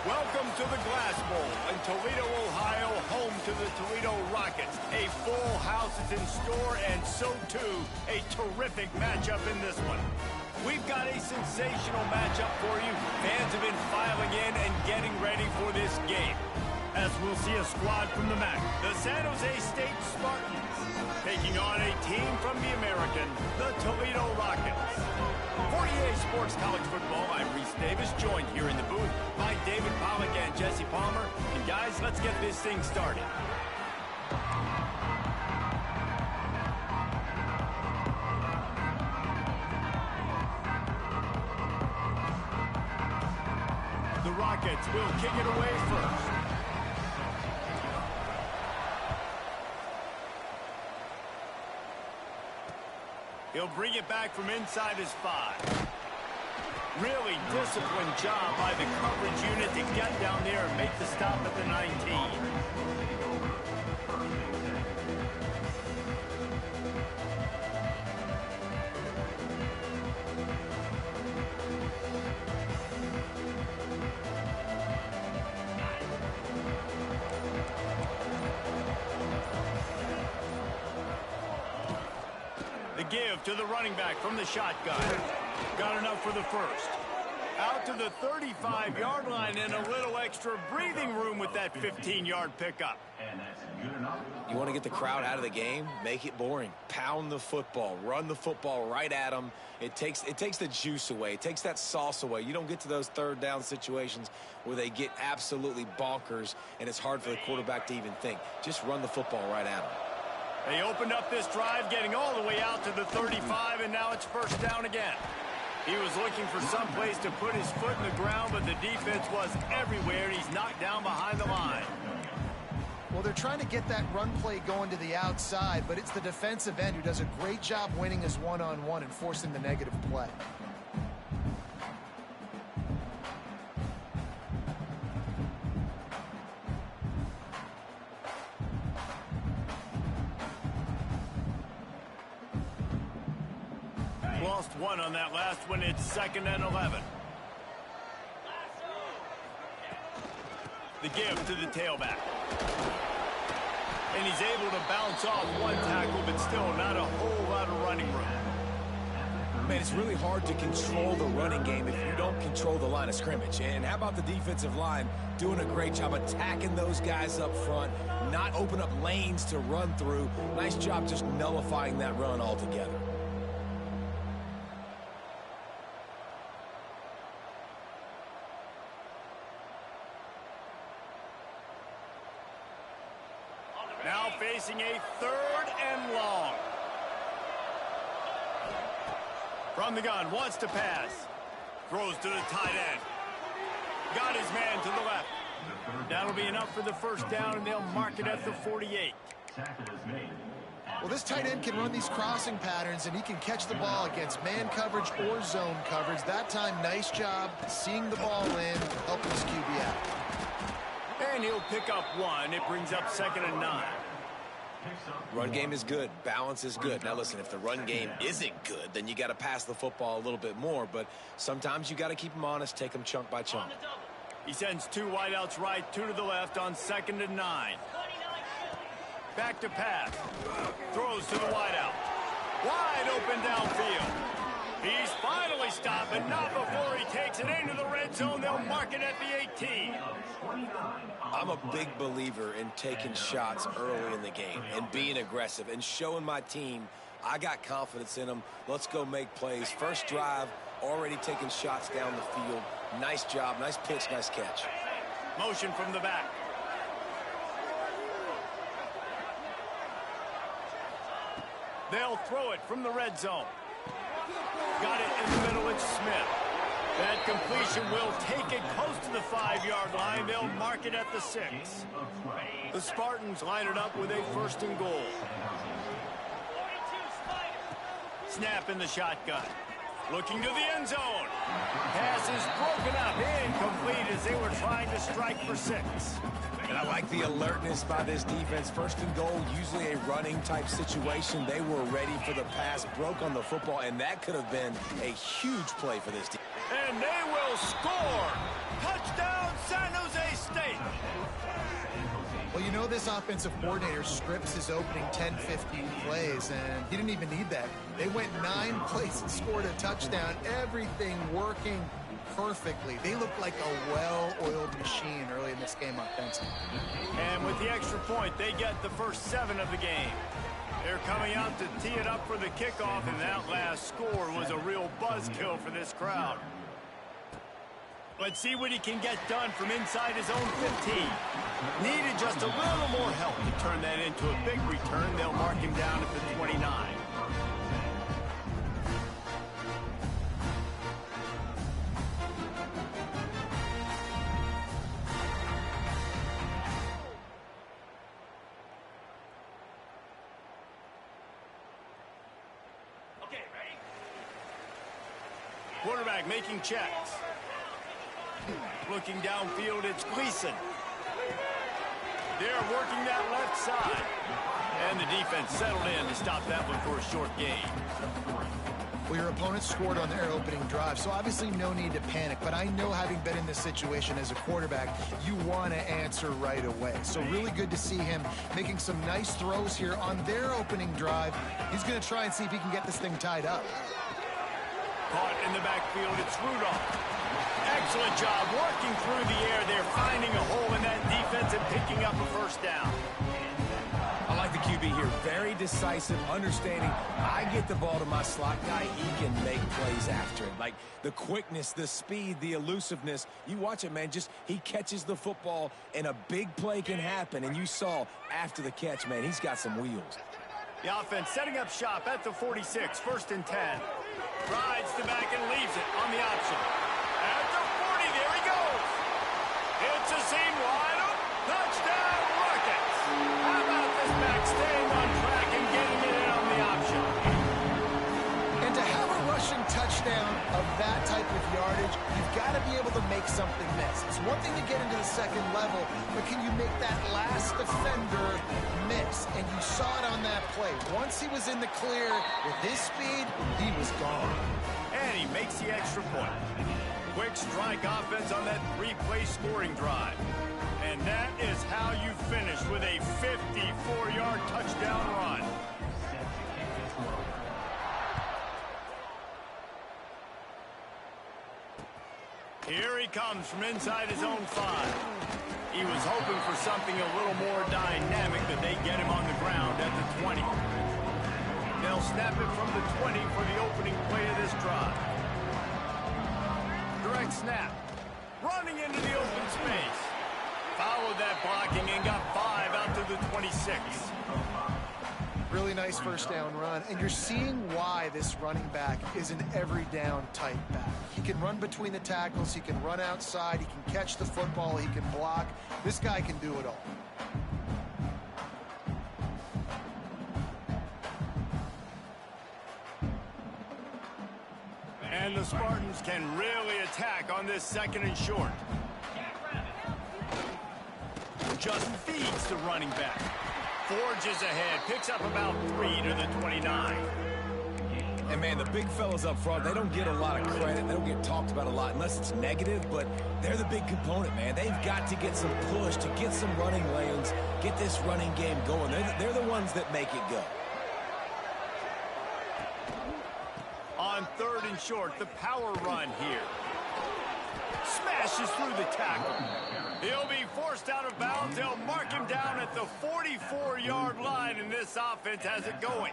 Welcome to the Glass Bowl in Toledo, Ohio, home to the Toledo Rockets. A full house is in store, and so too, a terrific matchup in this one. We've got a sensational matchup for you. Fans have been filing in and getting ready for this game. As we'll see a squad from the MAC, the San Jose State Spartans, taking on a team from the American, the Toledo Rockets. For EA Sports College Football, I'm Reese Davis, joined here in the booth by David Pollack and Jesse Palmer. And guys, let's get this thing started. The Rockets will kick it away first. He'll bring it back from inside his 5. Really disciplined job by the coverage unit to get down there and make the stop at the 19. Give to the running back from the shotgun. Got enough for the first. Out to the 35-yard line and a little extra breathing room with that 15-yard pickup. You want to get the crowd out of the game? Make it boring. Pound the football. Run the football right at them. It takes the juice away. It takes that sauce away. You don't get to those third down situations where they get absolutely bonkers and it's hard for the quarterback to even think. Just run the football right at them. They opened up this drive, getting all the way out to the 35, and now it's first down again. He was looking for some place to put his foot in the ground, but the defense was everywhere, and he's knocked down behind the line. Well, they're trying to get that run play going to the outside, but it's the defensive end who does a great job winning his one-on-one and forcing the negative play. Lost one on that last one. It's 2nd and 11. The give to the tailback. And he's able to bounce off one tackle, but still not a whole lot of running room. Man, it's really hard to control the running game if you don't control the line of scrimmage. And how about the defensive line doing a great job attacking those guys up front, not open up lanes to run through. Nice job just nullifying that run altogether. Now facing a 3rd and long. From the gun, wants to pass. Throws to the tight end. Got his man to the left. That'll be enough for the first down, and they'll mark it at the 48. Well, this tight end can run these crossing patterns, and he can catch the ball against man coverage or zone coverage. That time, nice job seeing the ball in, helping his QB out. And he'll pick up 1. It brings up 2nd and 9. Run game is good. Balance is good. Now, listen, if the run game isn't good, then you got to pass the football a little bit more. But sometimes you got to keep them honest, take them chunk by chunk. He sends 2 wideouts right, 2 to the left on 2nd and 9. Back to pass. Throws to the wideout. Wide open downfield. He's finally stopped, but not before he takes it into the red zone. They'll mark it at the 18. I'm a big believer in taking shots early in the game and being aggressive and showing my team I got confidence in them. Let's go make plays. First drive, already taking shots down the field. Nice job, nice pitch, nice catch. Motion from the back. They'll throw it from the red zone. Got it in the middle, it's Smith. That completion will take it close to the 5-yard line. They'll mark it at the 6. The Spartans line it up with a 1st and goal. Snap in the shotgun. Looking to the end zone. Pass is broken up, incomplete as they were trying to strike for 6. And I like the alertness by this defense. First and goal, usually a running type situation. They were ready for the pass, broke on the football, and that could have been a huge play for this team. And they will score. Touchdown, San Jose State. Well, you know this offensive coordinator scripts his opening 10, 15 plays, and he didn't even need that. They went 9 plays and scored a touchdown. Everything working perfectly. They look like a well-oiled machine early in this game offensively. And with the extra point, they get the first 7 of the game. They're coming out to tee it up for the kickoff, and that last score was a real buzzkill for this crowd. Let's see what he can get done from inside his own 15. Needed just a little more help to turn that into a big return. They'll mark him down at the 29. Okay, ready? Quarterback making checks. Looking downfield, it's Gleason. They're working that left side. And the defense settled in to stop that one for a short gain. Well, your opponent scored on their opening drive, so obviously no need to panic. But I know, having been in this situation as a quarterback, you want to answer right away. So really good to see him making some nice throws here on their opening drive. He's going to try and see if he can get this thing tied up. Caught in the backfield, it's Rudolph. Excellent job working through the air. They're finding a hole in that defense and picking up a first down. I like the QB here. Very decisive, understanding. I get the ball to my slot guy, he can make plays after it. Like the quickness, the speed, the elusiveness. You watch it, man. Just he catches the football and a big play can happen. And you saw after the catch, man, he's got some wheels. The offense setting up shop at the 46, 1st and 10. Rides the back and leaves it on the option. At the 40, there he goes. It's a seam wide open. Touchdown, Rockets. How about this back staying on track and getting it in on the option? And to have a rushing touchdown of that type of yardage, you've got to be able to make something miss. It's one thing to get into the second level, but can you make that last defender miss? And you saw it on that play. Once he was in the clear with his speed, he was gone. And he makes the extra point. Quick strike offense on that 3-play scoring drive. And that is how you finish with a 54-yard touchdown run. Here he comes from inside his own 5. He was hoping for something a little more dynamic, but they get him on the ground at the 20. They'll snap it from the 20 for the opening play of this drive. Direct snap. Running into the open space. Followed that blocking and got 5 out to the 26. Really nice first down run, and you're seeing why this running back is an every down type back. He can run between the tackles, he can run outside, he can catch the football, he can block. This guy can do it all. And the Spartans can really attack on this 2nd and short. Just feeds the running back. Forges ahead, picks up about 3 to the 29. And, man, the big fellas up front, they don't get a lot of credit. They don't get talked about a lot unless it's negative, but they're the big component, man. They've got to get some push, to get some running lanes, get this running game going. They're the ones that make it go. On 3rd and short, the power run here. Smashes through the tackle. He'll be forced out of bounds. They'll mark him down at the 44-yard line, and this offense has it going.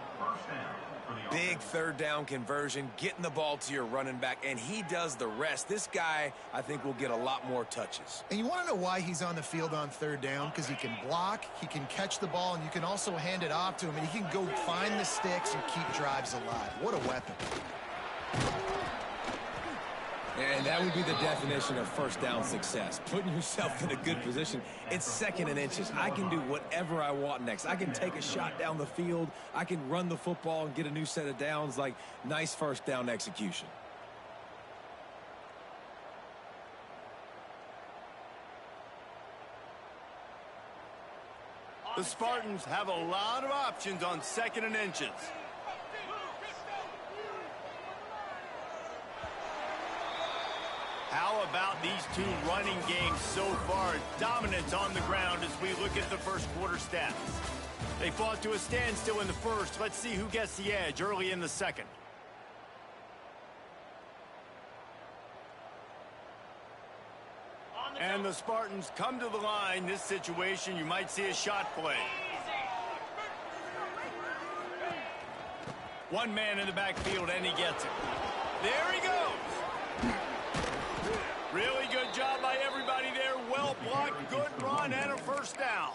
Big 3rd down conversion, getting the ball to your running back, and he does the rest. This guy, I think, will get a lot more touches. And you want to know why he's on the field on 3rd down? Because he can block, he can catch the ball, and you can also hand it off to him, and he can go find the sticks and keep drives alive. What a weapon. And that would be the definition of first down success, putting yourself in a good position. It's 2nd and inches. I can do whatever I want next. I can take a shot down the field. I can run the football and get a new set of downs. Like, nice first down execution. The Spartans have a lot of options on 2nd and inches. How about these two running games so far? Dominance on the ground as we look at the first quarter stats. They fought to a standstill in the first. Let's see who gets the edge early in the second. And the Spartans come to the line. This situation, you might see a shot play. One man in the backfield, and he gets it. There he goes. Really good job by everybody there. Well blocked, good run, and a first down.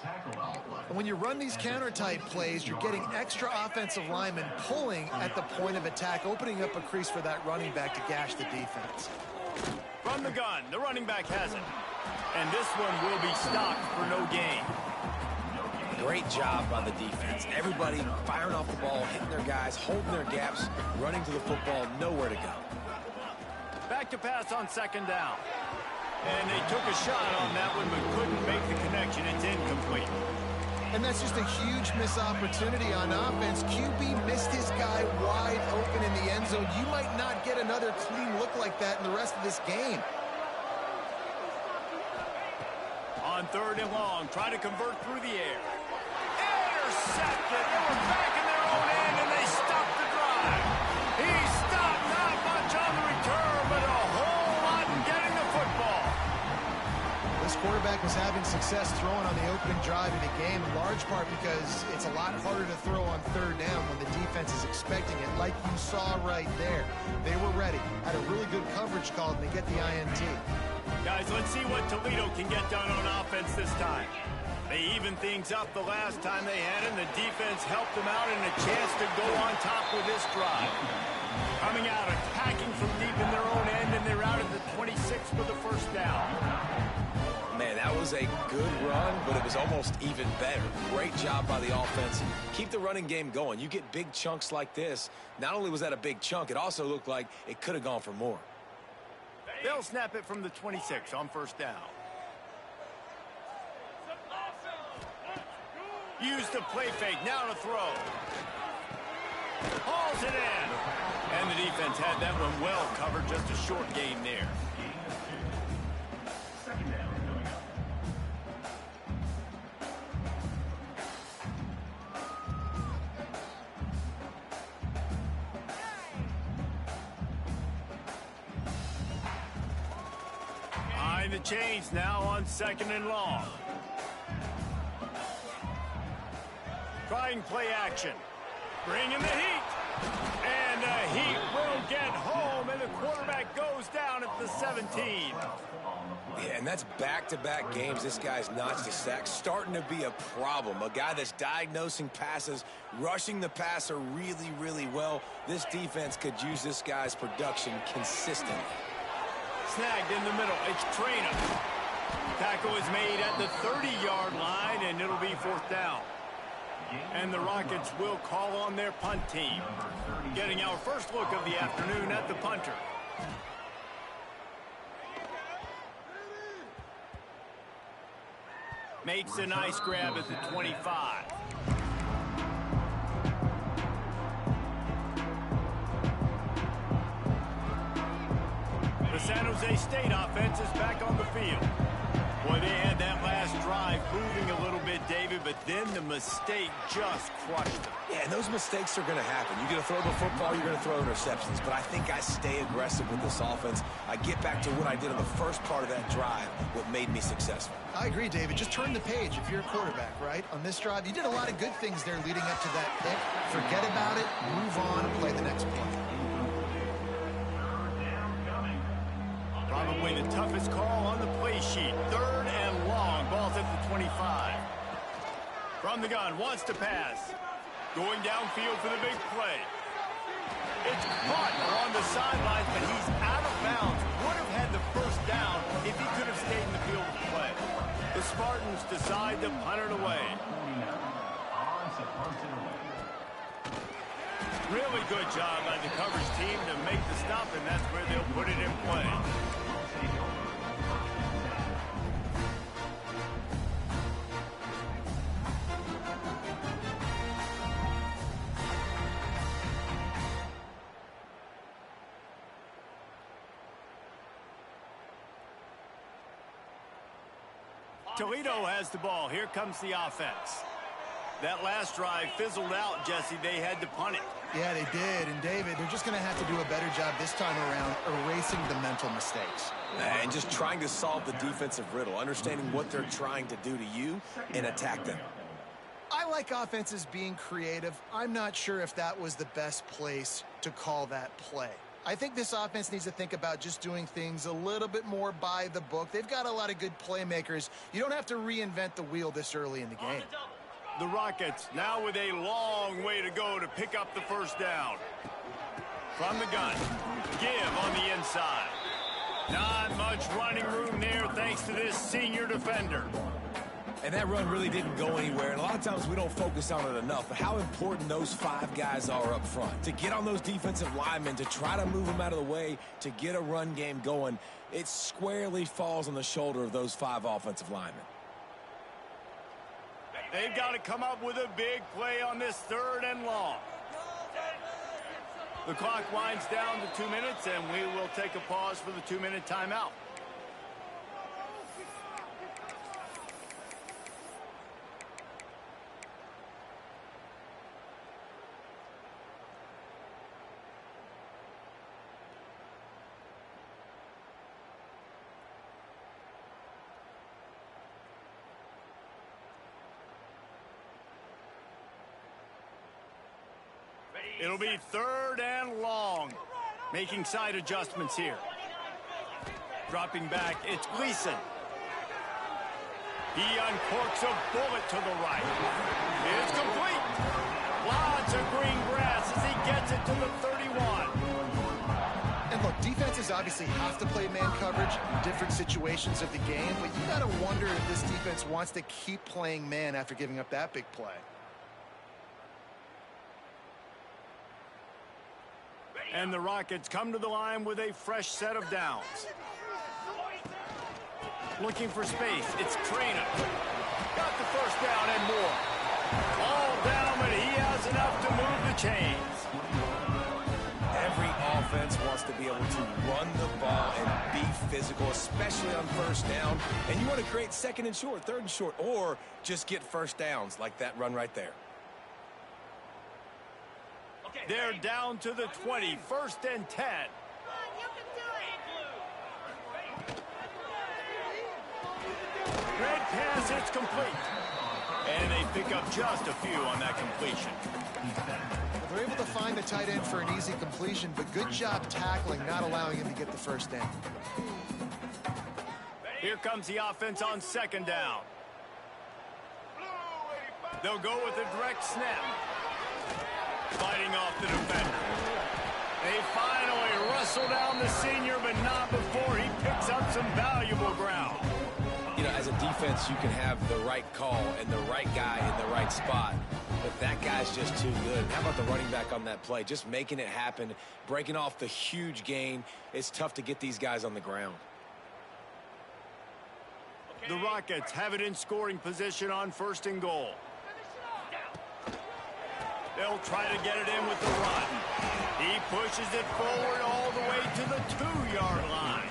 And when you run these counter-type plays, you're getting extra offensive linemen pulling at the point of attack, opening up a crease for that running back to gash the defense. From the gun, the running back has it. And this one will be stopped for no gain. Great job by the defense. Everybody firing off the ball, hitting their guys, holding their gaps, running to the football, nowhere to go. Back to pass on 2nd down. And they took a shot on that one, but couldn't make the connection. It's incomplete. And that's just a huge missed opportunity on offense. QB missed his guy wide open in the end zone. You might not get another clean look like that in the rest of this game. On 3rd and long, try to convert through the air. Intercepted. They were back in their own end, and they stopped the drive. He stopped, not much on the return, but a whole lot in getting the football. This quarterback was having success throwing on the opening drive of the game, in large part because it's a lot harder to throw on 3rd down when the defense is expecting it, like you saw right there. They were ready, had a really good coverage call, and they get the INT. Guys, let's see what Toledo can get done on offense this time. They evened things up the last time they had it, and the defense helped them out and a chance to go on top with this drive. Coming out, attacking from deep in their own end, and they're out at the 26 for the first down. Man, that was a good run, but it was almost even better. Great job by the offense. Keep the running game going. You get big chunks like this. Not only was that a big chunk, it also looked like it could have gone for more. They'll snap it from the 26 on 1st down. Use the play fake, now to throw. Hauls it in. And the defense had that one well covered, just a short gain there. Behind the chains now on 2nd and long. Trying play action. Bringing the heat. And the heat will get home, and the quarterback goes down at the 17. Yeah, and that's back-to-back games. This guy's notched a sack. Starting to be a problem. A guy that's diagnosing passes, rushing the passer really, really well. This defense could use this guy's production consistently. Snagged in the middle. It's Traynor. Tackle is made at the 30-yard line, and it'll be 4th down. And the Rockets will call on their punt team. Getting our first look of the afternoon at the punter. Makes a nice grab at the 25. The San Jose State offense is back on the field. Boy, they had that last drive moving a little bit, David, but then the mistake just crushed them. Yeah, and those mistakes are going to happen. You're going to throw the football, you're going to throw interceptions. But I think I stay aggressive with this offense. I get back to what I did in the first part of that drive, what made me successful. I agree, David. Just turn the page if you're a quarterback, right? On this drive, you did a lot of good things there leading up to that pick. Forget about it, move on, and play the next play. Probably the toughest call on the play sheet. 3rd and long. Ball's at the 25. From the gun, wants to pass. Going downfield for the big play. It's caught along the sidelines, but he's out of bounds. Would have had the first down if he could have stayed in the field of play. The Spartans decide to punt it away. Really good job by the coverage team to make the stop, and that's where they'll put it in play. Toledo has the ball. Here comes the offense. That last drive fizzled out, Jesse. They had to punt it. Yeah, they did. And, David, they're just going to have to do a better job this time around erasing the mental mistakes. And just trying to solve the defensive riddle, understanding what they're trying to do to you and attack them. I like offenses being creative. I'm not sure if that was the best place to call that play. I think this offense needs to think about just doing things a little bit more by the book. They've got a lot of good playmakers. You don't have to reinvent the wheel this early in the game. The Rockets now with a long way to go to pick up the first down. From the gun, give on the inside. Not much running room there thanks to this senior defender. And that run really didn't go anywhere. And a lot of times we don't focus on it enough. But how important those 5 guys are up front. To get on those defensive linemen, to try to move them out of the way, to get a run game going, it squarely falls on the shoulder of those 5 offensive linemen. They've got to come up with a big play on this 3rd and long. The clock winds down to 2 minutes, and we will take a pause for the 2-minute timeout. It'll be 3rd and long. Making side adjustments here. Dropping back, it's Gleason. He uncorks a bullet to the right. It's complete. Lots of green grass as he gets it to the 31. And look, defenses obviously have to play man coverage in different situations of the game, but you got to wonder if this defense wants to keep playing man after giving up that big play. And the Rockets come to the line with a fresh set of downs. Looking for space. It's Trainer. Got the first down and more. All down, but he has enough to move the chains. Every offense wants to be able to run the ball and be physical, especially on first down. And you want to create 2nd and short, 3rd and short, or just get first downs like that run right there. They're down to the 20, 1st and 10. Red pass, it's complete. And they pick up just a few on that completion. They're able to find the tight end for an easy completion, but good job tackling, not allowing him to get the first down. Here comes the offense on 2nd down. They'll go with a direct snap. Fighting off the defender. They finally wrestle down the senior, but not before he picks up some valuable ground. You know, as a defense, you can have the right call and the right guy in the right spot, but that guy's just too good. How about the running back on that play? Just making it happen, breaking off the huge gain. It's tough to get these guys on the ground. The Rockets have it in scoring position on 1st and goal. They'll try to get it in with the run. He pushes it forward all the way to the 2-yard line.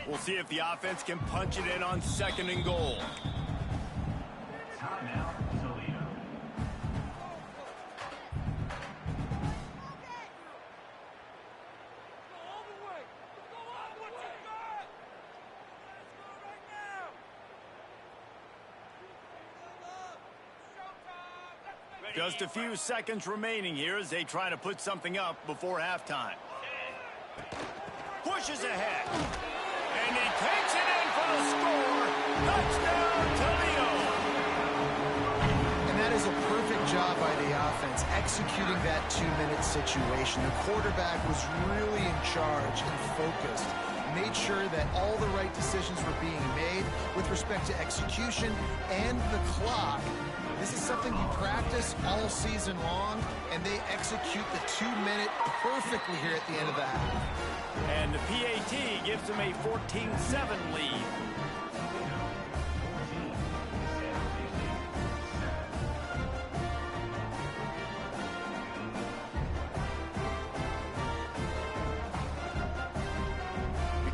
We'll see if the offense can punch it in on 2nd and goal. Just a few seconds remaining here as they try to put something up before halftime. Pushes ahead. And he takes it in for the score. Touchdown, Toledo. And that is a perfect job by the offense, executing that 2-minute situation. The quarterback was really in charge and focused. Made sure that all the right decisions were being made with respect to execution and the clock. This is something you practice all season long, and they execute the 2-minute perfectly here at the end of the half. And the PAT gives them a 14-7 lead.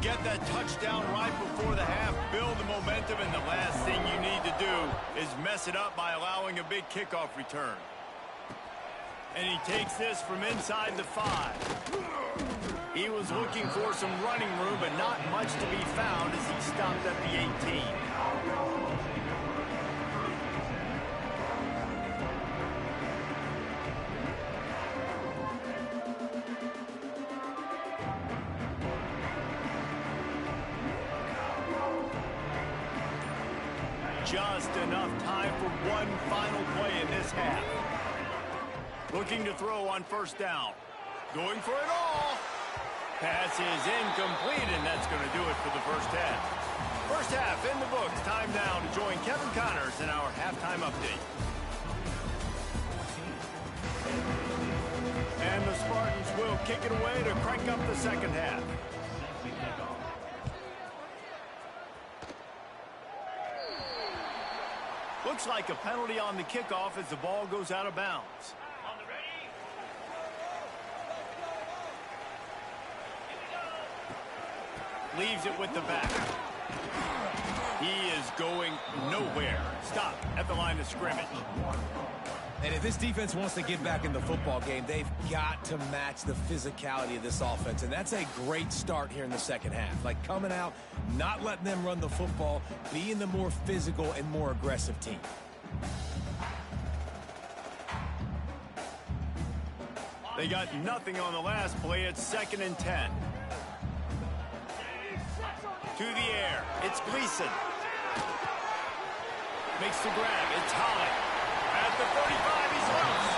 Get that touchdown right before the half, build the momentum, and the last thing you need to do is mess it up by allowing a big kickoff return. And he takes this from inside the 5. He was looking for some running room, but not much to be found as he stopped at the 18. Just enough time for one final play in this half. Looking to throw on first down. Going for it all. Pass is incomplete, and that's going to do it for the first half. First half in the books. Time now to join Kevin Connors in our halftime update. And the Spartans will kick it away to crank up the second half. Looks like a penalty on the kickoff as the ball goes out of bounds. Leaves it with the back. He is going nowhere. Stop at the line of scrimmage. And if this defense wants to get back in the football game, they've got to match the physicality of this offense. And that's a great start here in the second half. Like coming out, not letting them run the football, being the more physical and more aggressive team. They got nothing on the last play. It's 2nd and 10. To the air. It's Gleason. Makes the grab. It's Holly. At the 35, he's loose.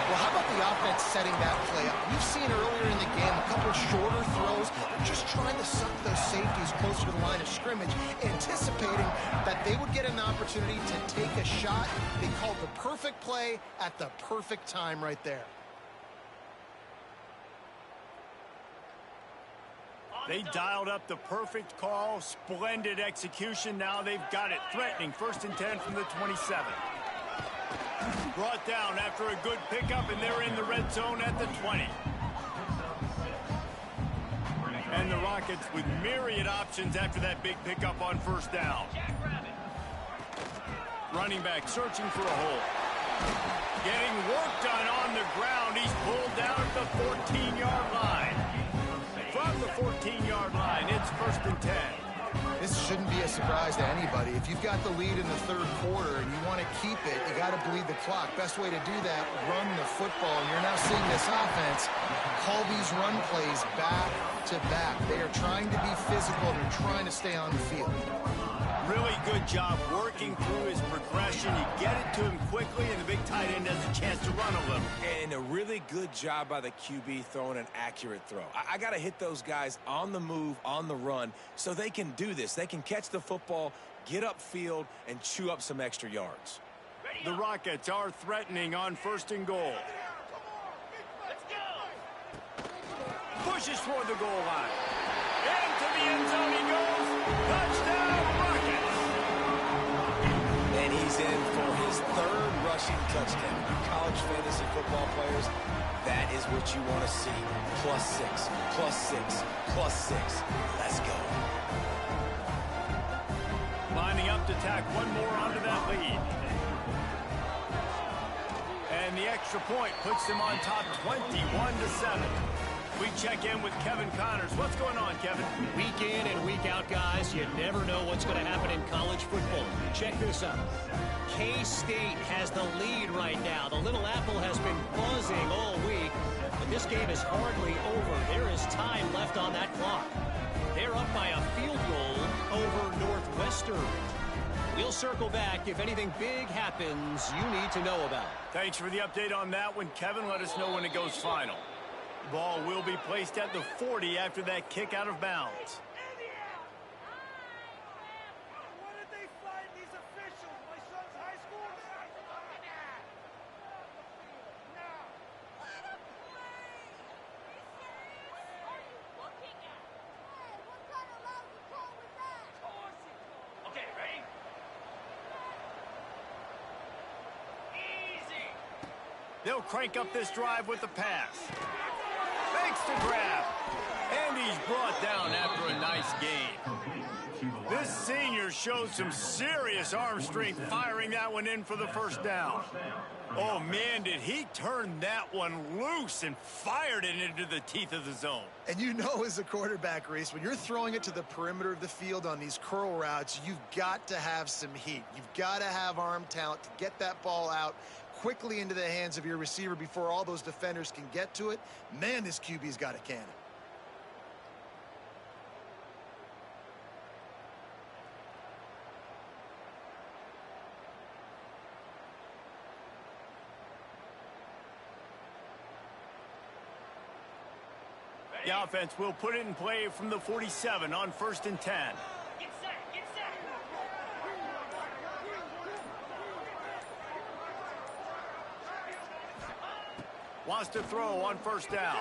Well, how about the offense setting that play up? We've seen earlier in the game a couple of shorter throws. They're just trying to suck those safeties closer to the line of scrimmage, anticipating that they would get an opportunity to take a shot. They called the perfect play at the perfect time right there. They dialed up the perfect call. Splendid execution. Now they've got it. Threatening 1st and 10 from the 27. Brought down after a good pickup, and they're in the red zone at the 20. And the Rockets with myriad options after that big pickup on first down. Running back searching for a hole. Getting work done on the ground. He's pulled down at the 14-yard line. From the 14-yard line, it's 1st and 10. This shouldn't be a surprise to anybody. If you've got the lead in the third quarter and you want to keep it, you got to bleed the clock. Best way to do that, run the football. And you're now seeing this offense call these run plays back to back. They are trying to be physical. They're trying to stay on the field. Really good job working through his progression. You get it to him quickly, and the big tight end has a chance to run a little. And a really good job by the QB throwing an accurate throw. I got to hit those guys on the move, on the run, so they can do this. They can catch the football, get upfield, and chew up some extra yards. The Rockets are threatening on 1st and goal. Pushes toward the goal line. Into the end zone he goes. Touchdown, Rockets! And he's in for his 3rd rushing touchdown. College fantasy football players, that is what you want to see. +6, +6, +6. Let's go. Lining up to tack one more onto that lead. And the extra point puts them on top 21-7. We check in with Kevin Connors. What's going on, Kevin? Week in and week out, guys, you never know what's going to happen in college football. Check this out. K-State has the lead right now. The Little Apple has been buzzing all week, but this game is hardly over. There is time left on that clock. They're up by a field goal over Northwestern. We'll circle back if anything big happens you need to know about. Thanks for the update on that one, Kevin. Let us know when it goes final. Ball will be placed at the 40 after that kick out of bounds. What did they find these officials? My son's high school? They'll crank up this drive with the pass. Makes the grab. And he's brought down after a nice gain. This senior showed some serious arm strength firing that one in for the first down. Oh, man, did he turn that one loose and fired it into the teeth of the zone. And you know, as a quarterback, Reese, when you're throwing it to the perimeter of the field on these curl routes, you've got to have some heat. You've got to have arm talent to get that ball out quickly into the hands of your receiver before all those defenders can get to it. Man, this QB's got a cannon. The offense will put it in play from the 47 on 1st and 10. Get set, get set. Wants to throw on 1st down.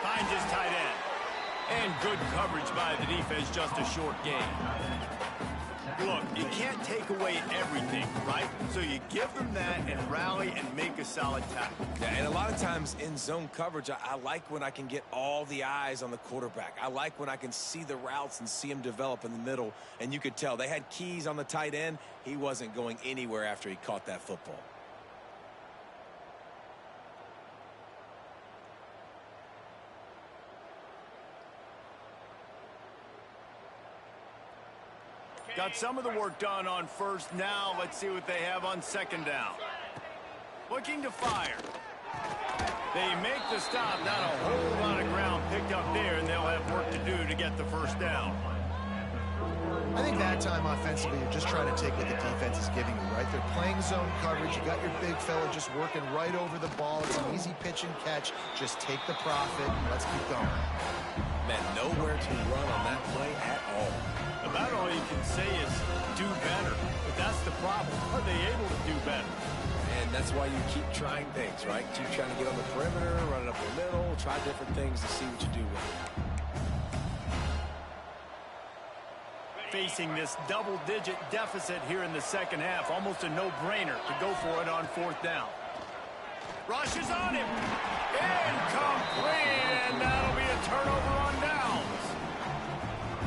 Finds his tight end. And good coverage by the defense, just a short gain. Look, you can't take away everything, right? So you give them that and rally and make a solid tackle. Yeah, and a lot of times in zone coverage, I like when I can get all the eyes on the quarterback. I like when I can see the routes and see him develop in the middle. And you could tell they had keys on the tight end. He wasn't going anywhere after he caught that football. Got some of the work done on 1st. Now let's see what they have on 2nd down. Looking to fire. They make the stop. Not a whole lot of ground picked up there, and they'll have work to do to get the 1st down. I think that time offensively, you're just trying to take what the defense is giving you, right? They're playing zone coverage. You got your big fella just working right over the ball. It's an easy pitch and catch. Just take the profit and let's keep going. Man, nowhere to run on that play at all. About all you can say is do better. But that's the problem. Are they able to do better? And that's why you keep trying things, right? Keep trying to get on the perimeter, run it up the middle, try different things to see what you do with it. Facing this double-digit deficit here in the 2nd half, almost a no-brainer to go for it on 4th down. Rush is on him. Incomplete, and that'll be a turnover on downs.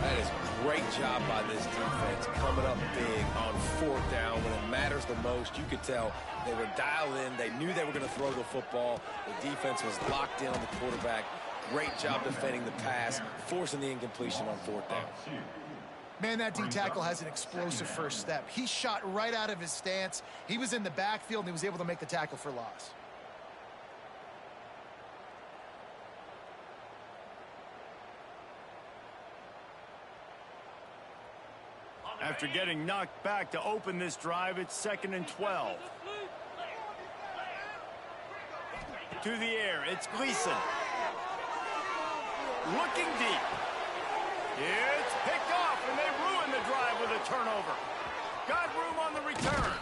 That is a great job by this defense coming up big on 4th down when it matters the most. You could tell they were dialed in. They knew they were going to throw the football. The defense was locked in on the quarterback. Great job defending the pass, forcing the incompletion on 4th down. Man, that D-tackle has an explosive first step. He shot right out of his stance. He was in the backfield, and he was able to make the tackle for loss. After getting knocked back to open this drive, it's 2nd and 12. To the air, it's Gleason. Looking deep. It's picked off, and they ruin the drive with a turnover. Got room on the return.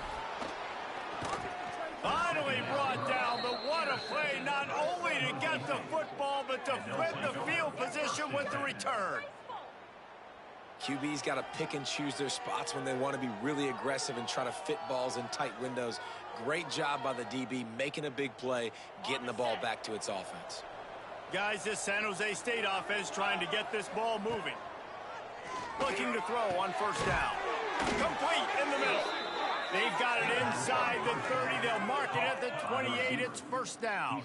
Finally brought down, but what a play, not only to get the football, but to flip the field position with the return. QB's got to pick and choose their spots when they want to be really aggressive and try to fit balls in tight windows. Great job by the DB making a big play, getting the ball back to its offense. Guys, this San Jose State offense trying to get this ball moving. Looking to throw on 1st down. Complete in the middle. They've got it inside the 30. They'll mark it at the 28. It's 1st down.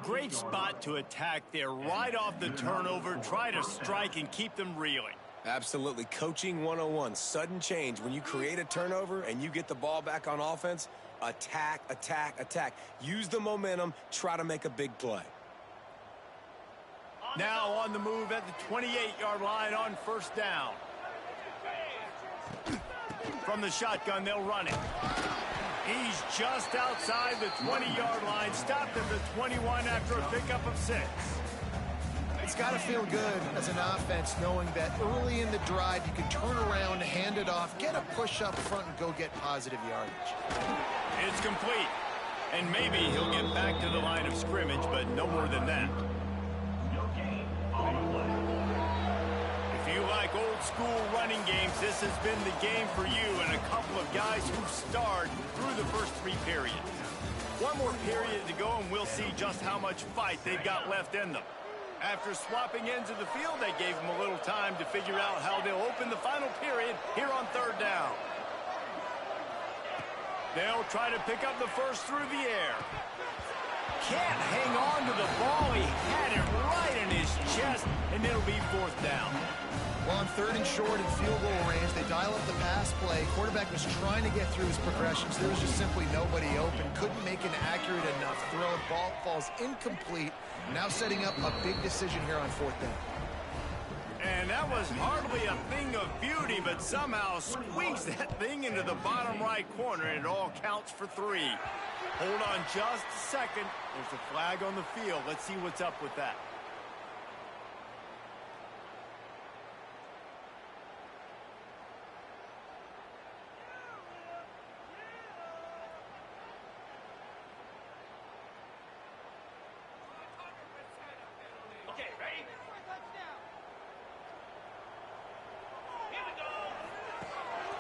Great spot to attack there right off the turnover. Try to strike and keep them reeling. Absolutely. Coaching 101. Sudden change. When you create a turnover and you get the ball back on offense, attack, attack, attack. Use the momentum. Try to make a big play. Now on the move at the 28-yard line on 1st down. From the shotgun, they'll run it. He's just outside the 20-yard line. Stopped at the 21 after a pickup of 6. It's got to feel good as an offense knowing that early in the drive you can turn around, hand it off, get a push up front, and go get positive yardage. It's complete. And maybe he'll get back to the line of scrimmage, but no more than that. If you like old school running games, this has been the game for you and a couple of guys who starred through the first 3 periods. One more period to go, and we'll see just how much fight they've got left in them. After swapping ends of the field, they gave them a little time to figure out how they'll open the final period here on third down. They'll try to pick up the first through the air. Can't hang on to the ball. He had it right in his chest, and it'll be fourth down. Well, on third and short and field goal range, they dial up the pass play. Quarterback was trying to get through his progressions. There was just simply nobody open. Couldn't make an accurate enough throw. Ball falls incomplete. Now setting up a big decision here on fourth down. And that was hardly a thing of beauty, but somehow squeezed that thing into the bottom right corner, and it all counts for 3. Hold on just a second. There's a flag on the field. Let's see what's up with that.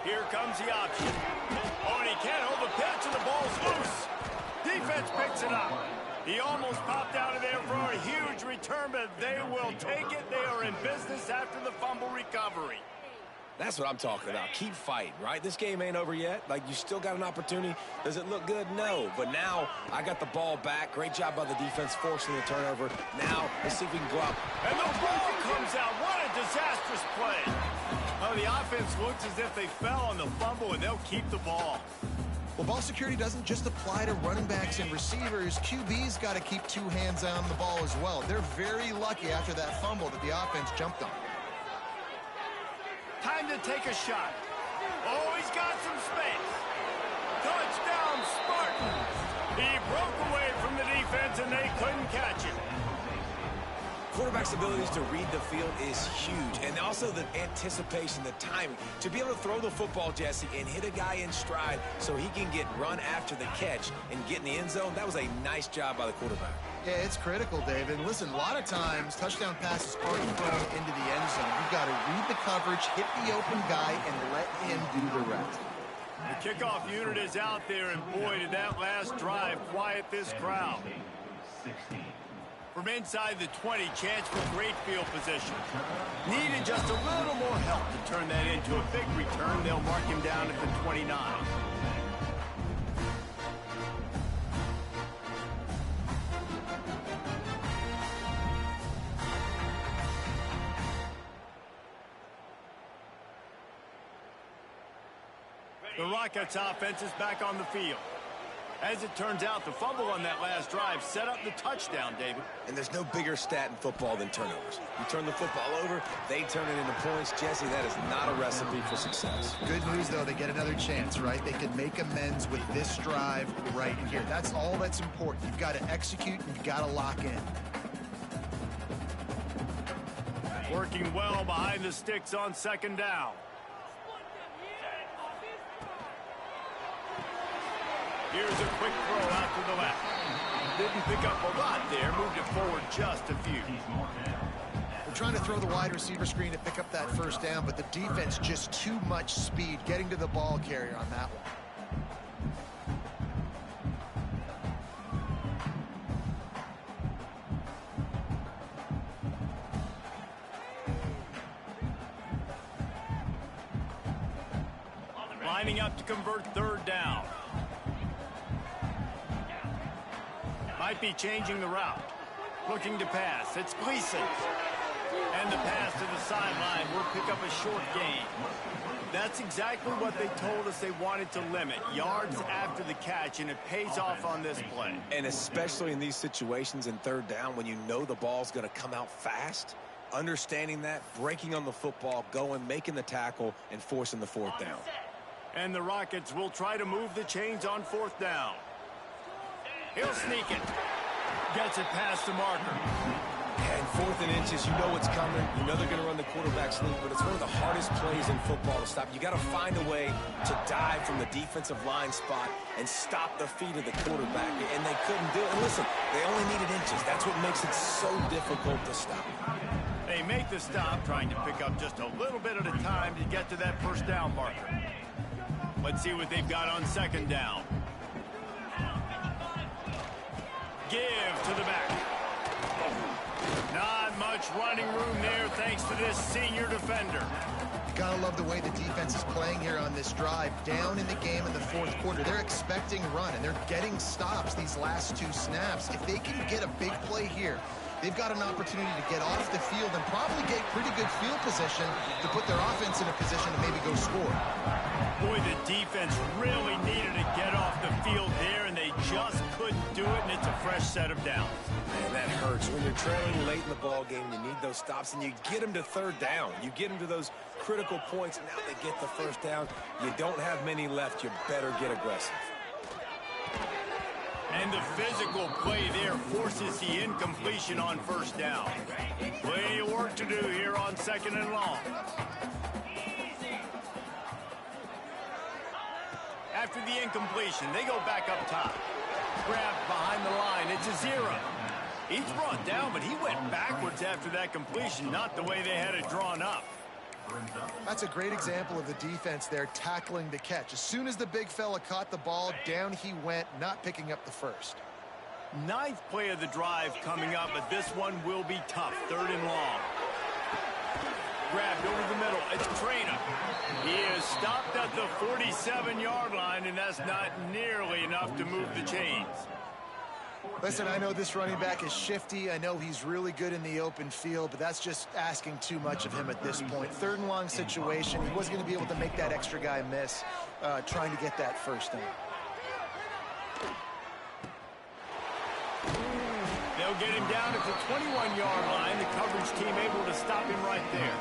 Here comes the option. Oh, and he can't hold the pitch, and the ball's loose. Defense picks it up. He almost popped out of there for a huge return, but they will take it. They are in business after the fumble recovery. That's what I'm talking about. Keep fighting, right? This game ain't over yet. Like, you still got an opportunity. Does it look good? No. But now I got the ball back. Great job by the defense forcing the turnover. Now let's see if we can go up. And the ball comes out. What a disastrous play. Oh, the offense looks as if they fell on the fumble, and they'll keep the ball. Well, ball security doesn't just apply to running backs and receivers. QB's got to keep 2 hands on the ball as well. They're very lucky after that fumble that the offense jumped on. Time to take a shot. Oh, he's got some space. Touchdown, Spartans. He broke away from the defense, and they couldn't catch him. Quarterback's abilities to read the field is huge, and also the anticipation, the timing. To be able to throw the football, Jesse, and hit a guy in stride so he can get run after the catch and get in the end zone, that was a nice job by the quarterback. Yeah, it's critical, David. And listen, a lot of times, touchdown passes aren't thrown into the end zone. You've got to read the coverage, hit the open guy, and let him do the rest. The kickoff unit is out there, and boy, did that last drive quiet this crowd. From inside the 20, chance for great field position. Needed just a little more help to turn that into a big return. They'll mark him down at the 29. The Rockets offense is back on the field. As it turns out, the fumble on that last drive set up the touchdown, David. And there's no bigger stat in football than turnovers. You turn the football over, they turn it into points. Jesse, that is not a recipe for success. Good news, though, they get another chance, right? They can make amends with this drive right here. That's all that's important. You've got to execute, and you've got to lock in. Working well behind the sticks on second down. Here's a quick throw out to the left. Didn't pick up a lot there. Moved it forward just a few. They're trying to throw the wide receiver screen to pick up that first down, but the defense just too much speed getting to the ball carrier on that one. Lining up to convert third down. Might be changing the route. Looking to pass. It's Gleason. And the pass to the sideline will pick up a short gain. That's exactly what they told us they wanted to limit. Yards after the catch, and it pays off on this play. And especially in these situations in third down when you know the ball's going to come out fast, understanding that, breaking on the football, going, making the tackle, and forcing the fourth down. And the Rockets will try to move the chains on fourth down. He'll sneak it. Gets it past the marker. And 4th and inches, you know it's coming. You know they're going to run the quarterback sneak, but it's one of the hardest plays in football to stop. You got to find a way to dive from the defensive line spot and stop the feet of the quarterback, and they couldn't do it. And listen, they only needed inches. That's what makes it so difficult to stop. They make the stop, trying to pick up just a little bit at a time to get to that first down marker. Let's see what they've got on second down. give to the back. Not much running room there thanks to this senior defender. Gotta love the way the defense is playing here on this drive. Down in the game in the fourth quarter, they're expecting run, and they're getting stops these last two snaps. If they can get a big play here, they've got an opportunity to get off the field and probably get pretty good field position to put their offense in a position to maybe go score. Boy, the defense really needed to get off the field there, and they just couldn't do it, and it's a fresh set of downs. Man, that hurts. When you're trailing late in the ball game, you need those stops, and you get them to third down. You get them to those critical points, and now they get the first down. You don't have many left. You better get aggressive. And the physical play there forces the incompletion on first down. Plenty of work to do here on 2nd and long. After the incompletion, they go back up top. Grabbed behind the line. It's a 0. He's brought down, but he went backwards after that completion, not the way they had it drawn up. That's a great example of the defense there tackling the catch. As soon as the big fella caught the ball, down he went, not picking up the first. 9th play of the drive coming up, but this one will be tough. 3rd and long. Grabbed over the middle. It's Traina. He is stopped at the 47-yard line, and that's not nearly enough to move the chains. Listen, I know this running back is shifty. I know he's really good in the open field, but that's just asking too much of him at this point. 3rd and long situation. He wasn't going to be able to make that extra guy miss trying to get that first down. They'll get him down at the 21-yard line. The coverage team able to stop him right there.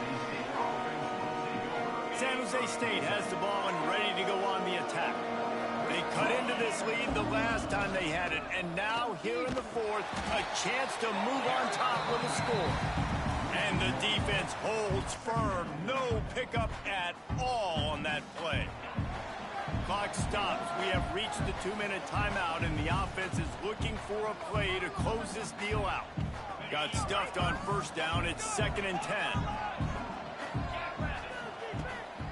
San Jose State has the ball and ready to go on the attack. They cut into this lead the last time they had it, and now here in the 4th, a chance to move on top with a score. And the defense holds firm. No pickup at all on that play. Clock stops. We have reached the 2-minute timeout, and the offense is looking for a play to close this deal out. Got stuffed on first down. It's 2nd and 10.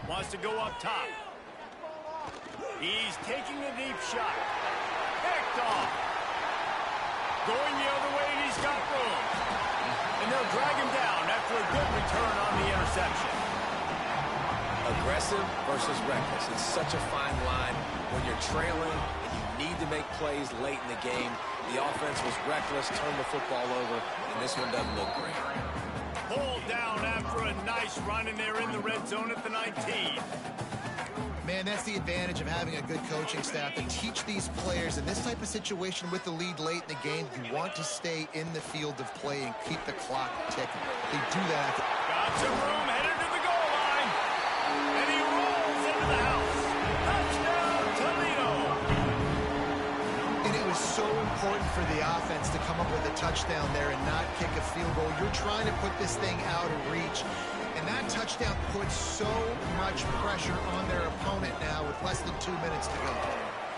Wants to go up top. He's taking a deep shot. Picked off. Going the other way, and he's got room. And they'll drag him down after a good return on the interception. Aggressive versus reckless. It's such a fine line when you're trailing and you need to make plays late in the game. The offense was reckless, turned the football over, and this one doesn't look great. Pulled down after a nice run, and they're in the red zone at the 19. Man, that's the advantage of having a good coaching staff to teach these players in this type of situation with the lead late in the game. You want to stay in the field of play and keep the clock ticking. They do that. Got some room, headed to the goal line. And he rolls into the house. Touchdown, Toledo. And it was so important for the offense to come up with a touchdown there and not kick a field goal. You're trying to put this thing out of reach. And that touchdown puts so much pressure on their opponent now with less than 2 minutes to go.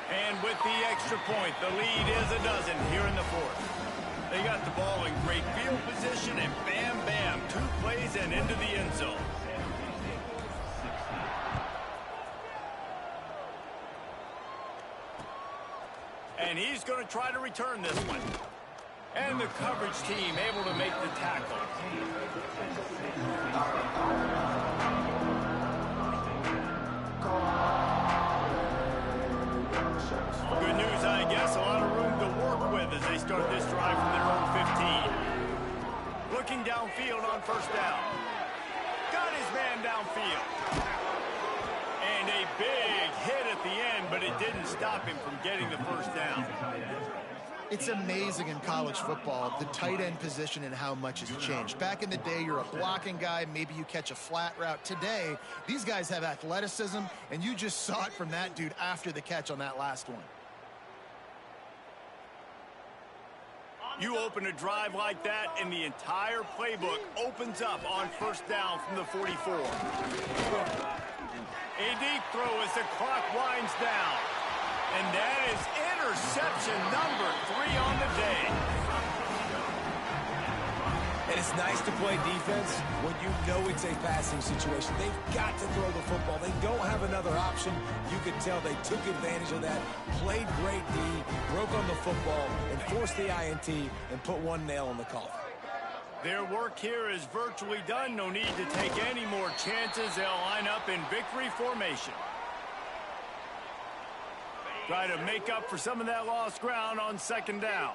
And with the extra point, the lead is a dozen here in the 4th. They got the ball in great field position, and bam, bam, 2 plays and into the end zone. And he's going to try to return this one. And the coverage team able to make the tackle. Good news, I guess. A lot of room to work with as they start this drive from their own 15. Looking downfield on first down. Got his man downfield. And a big hit at the end, but it didn't stop him from getting the first down. It's amazing in college football, the tight end position and how much has changed. Back in the day, you're a blocking guy. Maybe you catch a flat route. Today, these guys have athleticism, and you just saw it from that dude after the catch on that last one. You open a drive like that, and the entire playbook opens up on first down from the 44. A deep throw as the clock winds down. And that is interception number 3 on the day. And it's nice to play defense when you know it's a passing situation. They've got to throw the football. They don't have another option. You can tell they took advantage of that, played great D, broke on the football, and forced the INT and put one nail in the coffin. Their work here is virtually done. No need to take any more chances. They'll line up in victory formation. Try to make up for some of that lost ground on second down.